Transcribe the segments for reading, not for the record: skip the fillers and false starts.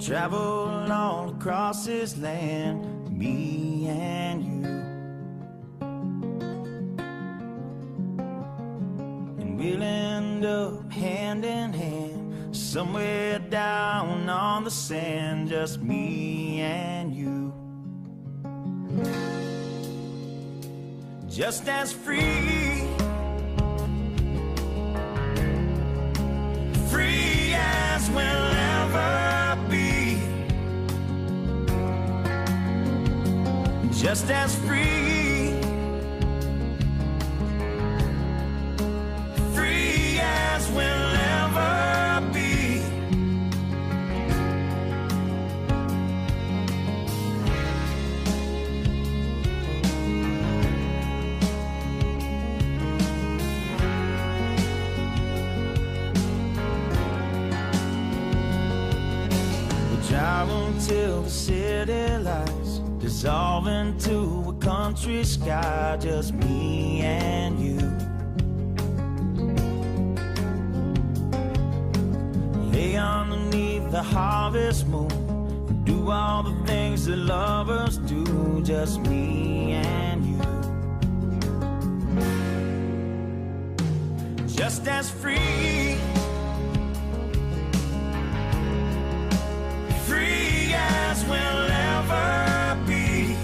Travel all across this land, me and you. And we'll end up hand in hand, somewhere down on the sand, just me and you. Just as free, free as we'll ever be. Just as free, free as we'll ever be. We drive until the city lights dissolve into a country sky, just me and you. Lay underneath the harvest moon and do all the things that lovers do, just me and you. Just as free, free as we'll ever be.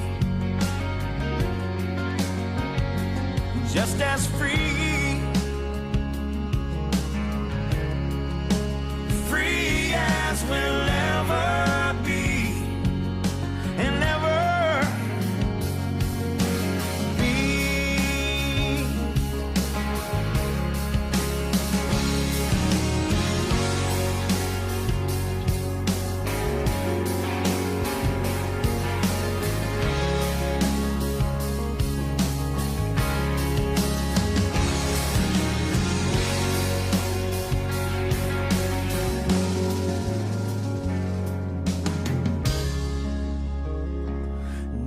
Just as free, free as we'll ever be, and ever be.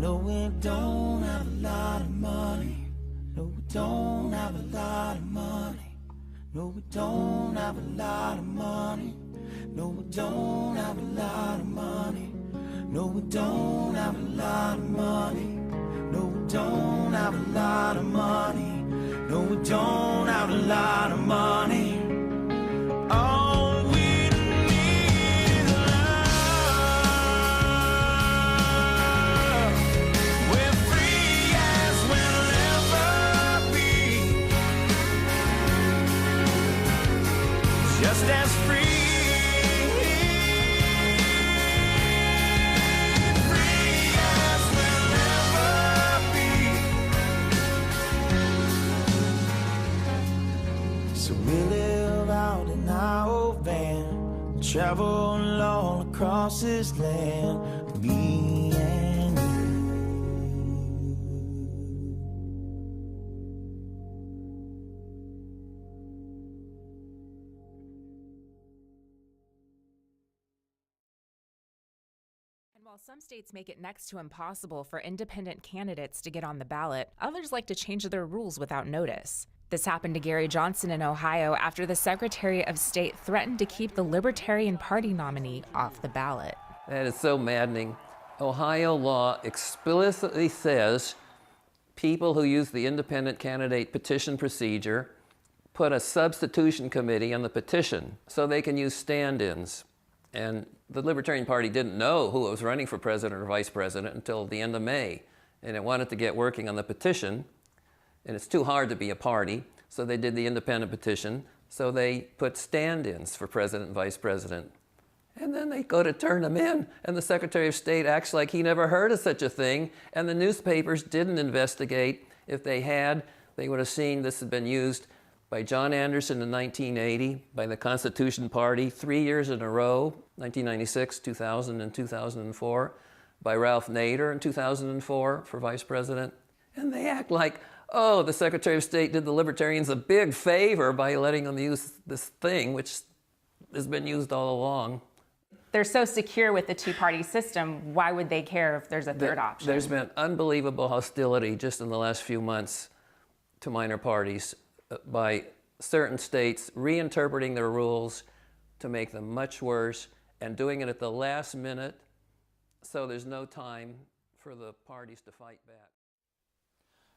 No, we don't have a lot of money. No, we don't have a lot of money. No, we don't have a lot of money. No, we don't have a lot of money. No, we don't have a lot of money. No, we don't have a lot of money. No, we don't have a lot of money. All we need is love. We're free as we'll ever be. Just as free, free as we'll ever be. So we live out in our old van, travel all across this land, me and you. And while some states make it next to impossible for independent candidates to get on the ballot, others like to change their rules without notice. This happened to Gary Johnson in Ohio after the Secretary of State threatened to keep the Libertarian Party nominee off the ballot. That is so maddening. Ohio law explicitly says people who use the independent candidate petition procedure put a substitution committee on the petition so they can use stand-ins. And the Libertarian Party didn't know who was running for president or vice president until the end of May. And it wanted to get working on the petition. And it's too hard to be a party, so they did the independent petition. So they put stand-ins for president and vice president. And then they go to turn them in, and the Secretary of State acts like he never heard of such a thing, and the newspapers didn't investigate. If they had, they would have seen this had been used by John Anderson in 1980, by the Constitution Party 3 years in a row, 1996, 2000, and 2004, by Ralph Nader in 2004 for vice president. And they act like, oh, the Secretary of State did the Libertarians a big favor by letting them use this thing, which has been used all along. They're so secure with the two-party system, why would they care if there's a third option? There's been unbelievable hostility just in the last few months to minor parties by certain states reinterpreting their rules to make them much worse and doing it at the last minute, so there's no time for the parties to fight back.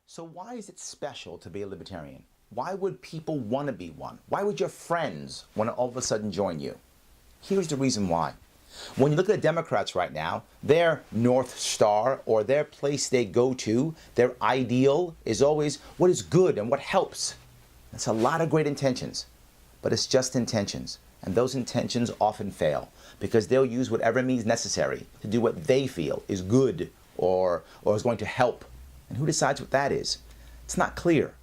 So why is it special to be a libertarian? Why would people want to be one? Why would your friends want to all of a sudden join you? Here's the reason why. When you look at the Democrats right now, their North Star, or their place they go to, their ideal is always what is good and what helps. That's a lot of great intentions, but it's just intentions. And those intentions often fail because they'll use whatever means necessary to do what they feel is good or is going to help. And who decides what that is? It's not clear.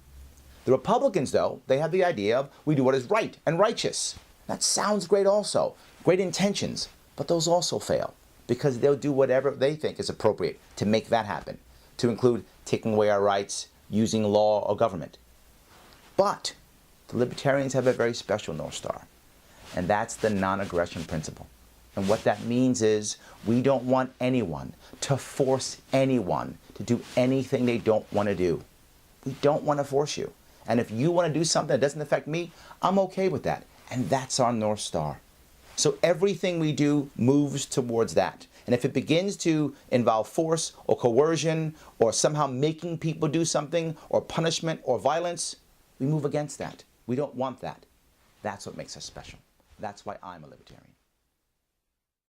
The Republicans, though, they have the idea of we do what is right and righteous. That sounds great also. Great intentions. But those also fail because they'll do whatever they think is appropriate to make that happen, to include taking away our rights, using law or government. But the libertarians have a very special North Star, and that's the non-aggression principle. And what that means is we don't want anyone to force anyone to do anything they don't want to do. We don't want to force you. And if you want to do something that doesn't affect me, I'm okay with that. And that's our North Star. So everything we do moves towards that. And if it begins to involve force or coercion or somehow making people do something or punishment or violence, we move against that. We don't want that. That's what makes us special. That's why I'm a libertarian.